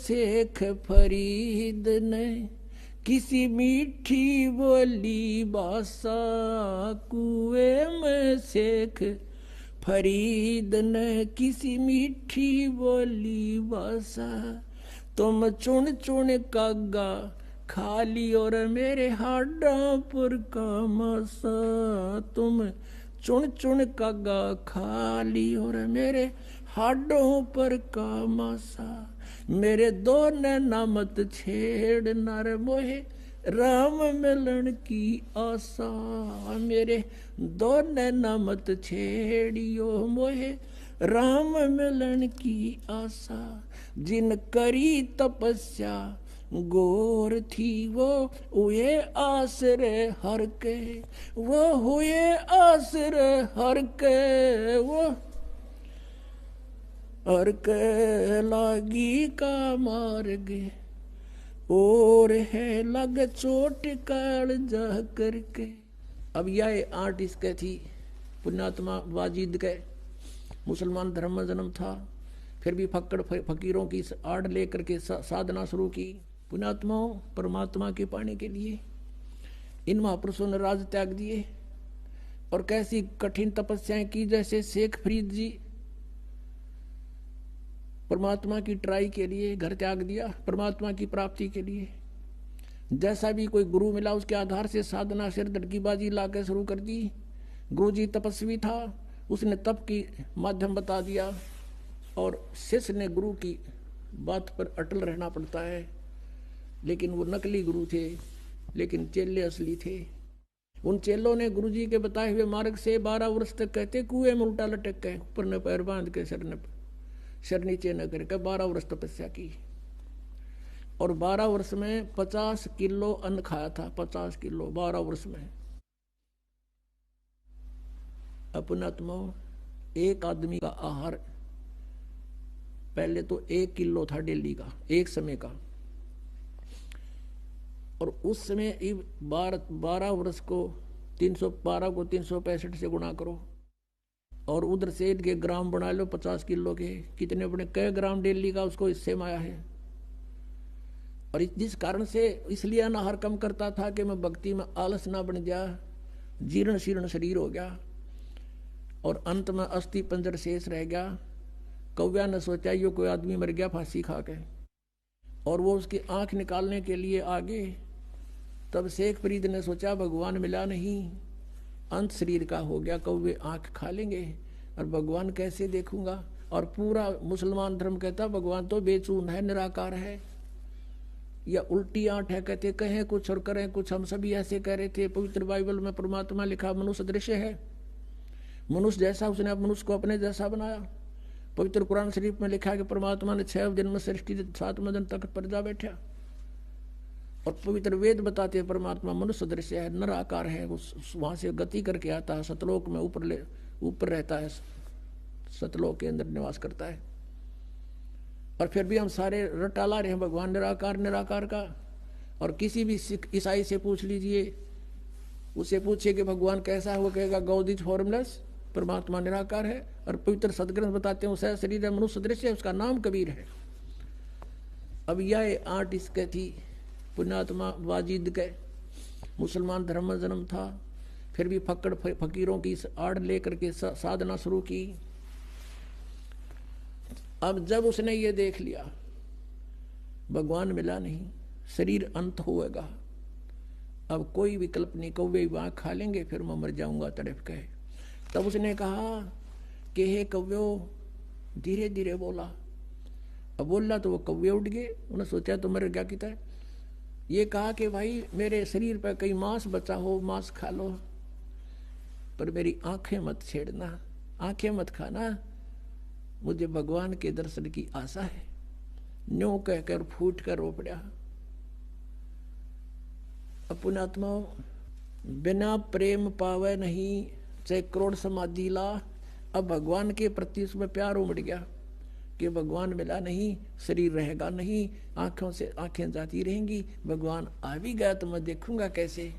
शेख फरीद ने किसी मीठी बोली बासा, कुएं में शेख फरीद ने किसी मीठी बोली बासा। तुम चुन चुन कागा खाली और मेरे हाडों पर का मासा। तुम चुन चुन कागा खाली और मेरे हाडों पर का मासा। मेरे दो नैना मत छेड़ नर मोहे राम मिलन की आशा। मेरे दो नैना मत छेड़ियो मोहे राम मिलन की आशा। जिन करी तपस्या गोर थी वो हुए आसरे हर के, वो हुए आसरे हर के, वो हर के लागी का मार्ग और है लग चोट काल जा करके। अब यह आर्टिस्ट के थी पुण्यात्मा वाजिद के, मुसलमान धर्म में जन्म था, फिर भी फक्कड़ फकीरों की आड़ लेकर के साधना शुरू की पुण्यात्माओं परमात्मा के पाने के लिए। इन महापुरुषों ने राज त्याग दिए और कैसी कठिन तपस्याएं की, जैसे शेख फरीद जी परमात्मा की ट्राई के लिए घर त्याग दिया परमात्मा की प्राप्ति के लिए। जैसा भी कोई गुरु मिला उसके आधार से साधना सिर दड़कीबाजी लाकर शुरू कर दी। गुरु जी तपस्वी था, उसने तप की माध्यम बता दिया और शिष्य ने गुरु की बात पर अटल रहना पड़ता है। लेकिन वो नकली गुरु थे, लेकिन चेले असली थे। उन चेलों ने गुरु जी के बताए हुए मार्ग से 12 वर्ष तक कहते कुएं में उल्टा लटक गए, ऊपर ने पैर बांध के सिर नीचे न करके 12 वर्ष तपस्या की। और 12 वर्ष में 50 किलो अन्न खाया था, 50 किलो 12 वर्ष में। अपनात्मा एक आदमी का आहार पहले तो 1 किलो था डेली का, एक समय का। और उस समय 12 वर्ष को 312 को 365 से गुणा करो और उधर से के ग्राम बना लो 50 किलो के, कितने बड़े कई ग्राम डेली का उसको इससे माया है। और जिस कारण से इसलिए अनाहार कम करता था कि मैं भक्ति में आलस ना बन जा, जीर्ण शीर्ण शरीर हो गया और अंत में अस्थि पंजर शेष रह गया। कौव्या ने सोचा यो कोई आदमी मर गया फांसी खा के, और वो उसकी आंख निकालने के लिए आगे। तब शेख फरीद ने सोचा भगवान मिला नहीं, अंत शरीर का हो गया, कौवे आंख खा लेंगे और भगवान कैसे देखूंगा। और पूरा मुसलमान धर्म कहता भगवान तो बेचून है, निराकार है, या उल्टी आंट है। कहते कहें कुछ और करें कुछ, हम सभी ऐसे कह रहे थे। पवित्र बाइबल में परमात्मा लिखा मनुष्य दृश्य है, मनुष्य जैसा उसने मनुष्य को अपने जैसा बनाया। पवित्र कुरान शरीफ में लिखा है कि परमात्मा ने 6 दिन में सृष्टि 7वें दिन तक पर जा बैठा। और पवित्र वेद बताते हैं परमात्मा मनुष्य दृश्य है, निराकार है, वो वहां से गति करके आता है, सतलोक में ऊपर रहता है, सतलोक के अंदर निवास करता है। और फिर भी हम सारे रटा ला रहे हैं भगवान निराकार निराकार का। और किसी भी सिख ईसाई से पूछ लीजिए, उसे पूछिए कि भगवान कैसा है, वो कहेगा गॉड इज फॉर्मलेस, परमात्मा निराकार है। और पवित्र सदग्रंथ बताते हैं उसका शरीर है, मनुष्य दृश्य है, उसका नाम कबीर है। अब यह आर्ट इसके थी पुण्यात्मा वाजिद के, मुसलमान धर्म में जन्म था, फिर भी फक्कड़ फकीरों की आड़ लेकर के साधना शुरू की। अब जब उसने ये देख लिया भगवान मिला नहीं, शरीर अंत होएगा, अब कोई विकल्प नहीं, कौवे वहां खा लेंगे, फिर मैं मर जाऊंगा तड़प के। तब उसने कहा कि हे कौव्यो, धीरे धीरे बोला। अब बोला तो वो कौवे उठ गए, उन्होंने सोचा तो मर गया कितना। ये कहा कि भाई मेरे शरीर पर कहीं मांस बचा हो, मांस खा लो, पर मेरी आंखें मत छेड़ना, आंखें मत खाना, मुझे भगवान के दर्शन की आशा है। न्यों कहकर फूट कर रो पड़ा। पुण्यात्मा बिना प्रेम पावे नहीं, चाहे करोड़ समाधि ला। अब भगवान के प्रति उसमें प्यार उमड़ गया कि भगवान मिला नहीं, शरीर रहेगा नहीं, आंखों से आंखें जाती रहेंगी, भगवान आ भी गया तो मैं देखूंगा कैसे।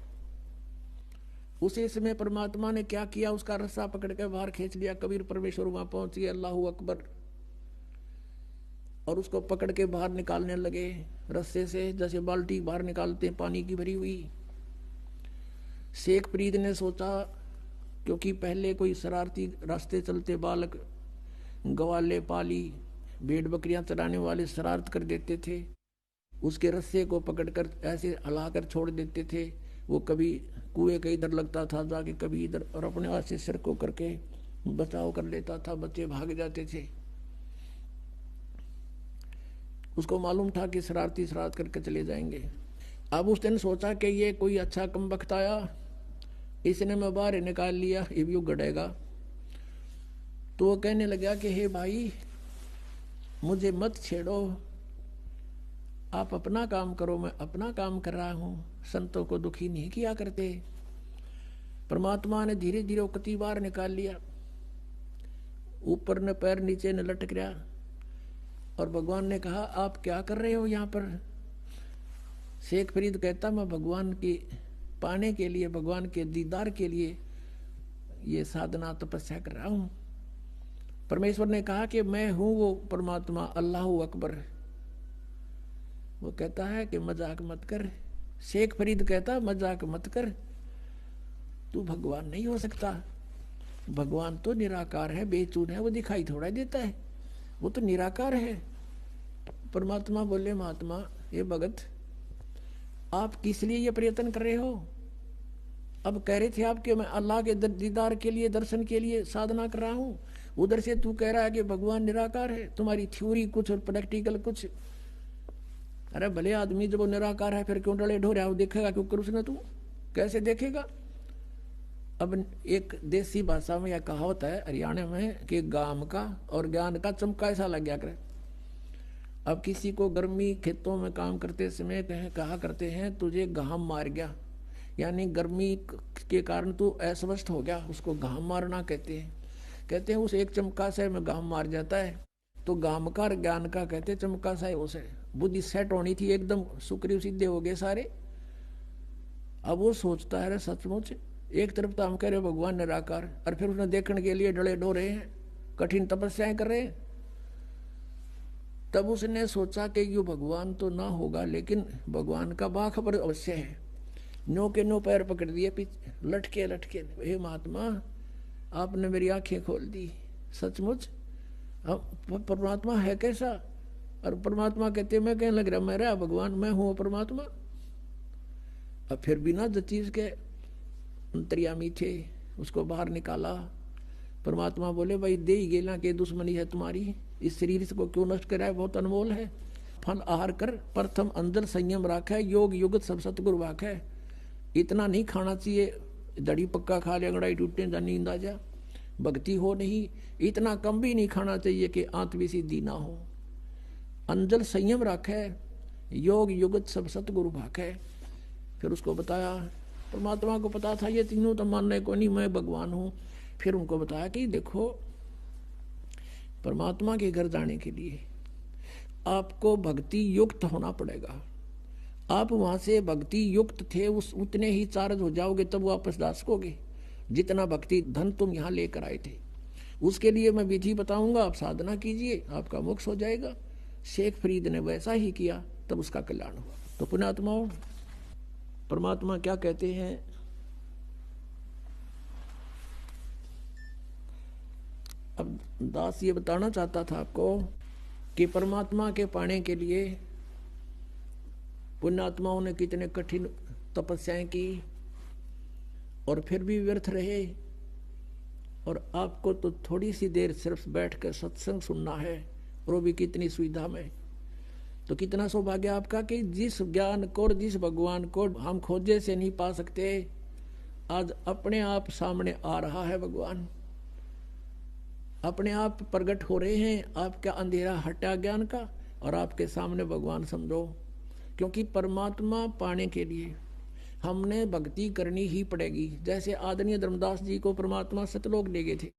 उसी समय परमात्मा ने क्या किया, उसका रस्सा पकड़ के बाहर खींच लिया। कबीर परमेश्वर वहां पहुंच गया, अल्लाहू अकबर। और उसको पकड़ के बाहर निकालने लगे रस्से से, जैसे बाल्टी बाहर निकालते हैं पानी की भरी हुई। शेख फरीद ने सोचा, क्योंकि पहले कोई शरारती रास्ते चलते बालक गवाले पाली भेड़ बकरियां चराने वाले शरारत कर देते थे, उसके रस्से को पकड़कर ऐसे हिलाकर छोड़ देते थे। वो कभी कुएं के इधर लगता था जाके, कभी इधर, और अपने हाथ से सिर को करके बचाव कर लेता था, बच्चे भाग जाते थे। उसको मालूम था कि शरारती शरारत करके चले जाएंगे। अब उसने सोचा कि ये कोई अच्छा कम वक्त आया, इसने मैं बाहर निकाल लिया, ये भी गड़ेगा। तो वो कहने लगा कि हे भाई, मुझे मत छेड़ो, आप अपना काम करो, मैं अपना काम कर रहा हूँ, संतों को दुखी नहीं किया करते। परमात्मा ने धीरे धीरे कति बार निकाल लिया, ऊपर न पैर नीचे न लटक रहा। और भगवान ने कहा, आप क्या कर रहे हो यहाँ पर? शेख फरीद कहता, मैं भगवान की पाने के लिए, भगवान के दीदार के लिए ये साधना तपस्या कर रहा हूँ। परमेश्वर ने कहा कि मैं हूँ वो परमात्मा, अल्लाह अकबर। वो कहता है कि मजाक मत कर। शेख फरीद कहता, मजाक मत कर, तू भगवान नहीं हो सकता। भगवान तो निराकार है, बेचून है, वो दिखाई थोड़ा देता है, वो तो निराकार है। परमात्मा बोले, महात्मा ये भगत, आप किस लिए ये प्रयत्न कर रहे हो? अब कह रहे थे आप कि मैं अल्लाह के दीदार के लिए, दर्शन के लिए साधना कर रहा हूँ, उधर से तू कह रहा है कि भगवान निराकार है। तुम्हारी थ्योरी कुछ और प्रैक्टिकल कुछ। अरे भले आदमी जब वो निराकार है फिर क्यों डले ढोरा, वो देखेगा क्यों कर उसने? तू कैसे देखेगा? अब एक देसी भाषा में यह कहावत है हरियाणा में कि गाम का और ज्ञान का चमका ऐसा लग गया करे। अब किसी को गर्मी खेतों में काम करते समय कहा करते हैं, तुझे घाम मार गया, यानी गर्मी के कारण तू अस्वस्थ हो गया, उसको घाम मारना कहते हैं। कहते हैं उस एक चमका से में घाम मार जाता है। तो गाम का और ज्ञान का कहते चमका सा है, उसे बुद्धि सेट होनी थी, एकदम सुक्रिय सीधे हो गए सारे। अब वो सोचता है सचमुच, एक तरफ तो हम कह रहे भगवान निराकार, और फिर उसने देखने के लिए डले डो रहे हैं, कठिन तपस्याएं कर रहे हैं। तब उसने सोचा कि यो भगवान तो ना होगा, लेकिन भगवान का बाखबर अवश्य है। नो के नो पैर पकड़ दिए पीछे, लटके लटके, हे महात्मा आपने मेरी आंखें खोल दी, सचमुच अब परमात्मा है कैसा? और परमात्मा कहते मैं कहने लग रहा मेरा भगवान, मैं हूँ परमात्मा। अब फिर बिना चीज के अंतर्यामी थे, उसको बाहर निकाला। परमात्मा बोले, भाई दे ही गेला के दुश्मनी है तुम्हारी, इस शरीर को क्यों नष्ट कराए, बहुत अनमोल है। फल आहार कर, प्रथम अंदर संयम राख है, योग युगत सब सतगुरु वाक है। इतना नहीं खाना चाहिए, दड़ी पक्का खा ले अंगड़ाई टूटे जा नींद आ जा, भक्ति हो नहीं। इतना कम भी नहीं खाना चाहिए कि आंत भी सीधी ना हो। अंदर संयम राखे, योग युगत सब सतगुरु भाक है। फिर उसको बताया, परमात्मा को पता था ये तीनों तो मानने को नहीं, मैं भगवान हूँ। फिर उनको बताया कि देखो, परमात्मा के घर जाने के लिए आपको भक्ति युक्त होना पड़ेगा। आप वहां से भक्ति युक्त थे, उस उतने ही चार्ज हो जाओगे, तब वापस जा सकोगे जितना भक्ति धन तुम यहाँ लेकर आए थे। उसके लिए मैं विधि बताऊंगा, आप साधना कीजिए, आपका मोक्ष हो जाएगा। शेख फरीद ने वैसा ही किया, तब उसका कल्याण हुआ। तो पुण्यात्माओं, परमात्मा क्या कहते हैं? अब दास ये बताना चाहता था आपको कि परमात्मा के पाने के लिए पुण्यात्माओं ने कितने कठिन तपस्याएं की और फिर भी व्यर्थ रहे। और आपको तो थोड़ी सी देर सिर्फ बैठकर सत्संग सुनना है, और वो भी कितनी सुविधा में। तो कितना सौभाग्य आपका कि जिस ज्ञान को और जिस भगवान को हम खोजे से नहीं पा सकते, आज अपने आप सामने आ रहा है भगवान, अपने आप प्रकट हो रहे हैं। आपका अंधेरा हटा ज्ञान का, और आपके सामने भगवान समझो। क्योंकि परमात्मा पाने के लिए हमने भक्ति करनी ही पड़ेगी। जैसे आदरणीय धर्मदास जी को परमात्मा सतलोक ले गए थे,